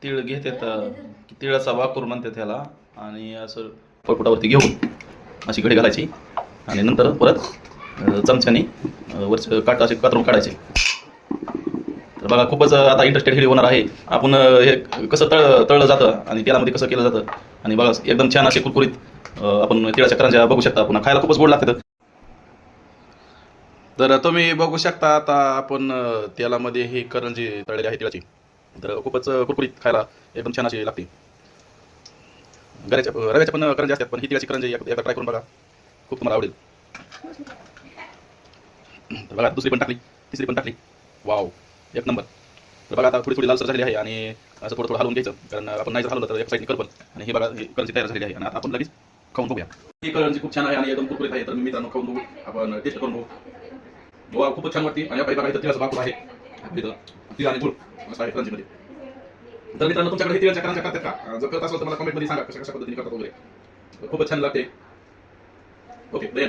तीळ घेतात, तिळाचा वापर म्हणतात त्याला. आणि असं पोटपोटावरती घेऊन अशी घडी घालायची आणि नंतर परत चमच्याने वरचं काट असे कातरून काढायचे. तर बघा खूपच आता इंटरेस्टेड व्हिडिओ होणार आहे. आपण हे कसं तळलं जातं आणि तेलामध्ये कसं केलं जातं. आणि बघा एकदम छान असे कुरकुरीत आपण तिळाच्या करंज्या बघू शकता. पुन्हा खायला खूपच गोड लागतात. तर तुम्ही बघू शकता आता आपण तेलामध्ये ही करंजी तळलेली आहे तिळाची. तर खूपच कुरकुरीत खायला एकदम छान अशी लागते. रव्याच्या पण करंजी असतात, पण ही तिळाची करंजी एकदा ट्राय करून बघा, खूप तुम्हाला आवडेल. तर बघा दुसरी पण टाकली, तिसरी पण टाकली. वाव, एक नंबर. तर बघा आता थोडी थोडी लालसर झालेली आहे आणि असं थोडं थोडं हलवून घ्यायचं, कारण आपण नाही जर हलवलं तर एक साईडने करपल. आणि ही बघा ही करंजी तयार झालेली आहे आणि आता आपण लगेच खाऊन बघूया. ही करंजी खूप छान आहे आणि एकदम कुरकुरीत आहे. तर मी मित्रांनो खाऊन बघू, आपण टेस्ट करून बघू. वा, खूपच छान वाटते. आणि आपण बघा इथं तिळाचा बाकूर आहे, इथं तीळ आणि गुळ असं आहे करंजीमध्ये. तर मित्रांनो तुमच्याकडे हे तिळाच्या करंज्या करतात का? जर करत असेल तर मला कमेंटमध्ये सांगा कशा कशा पद्धतीने करतात वगैरे. खूपच छान लागते. ओके.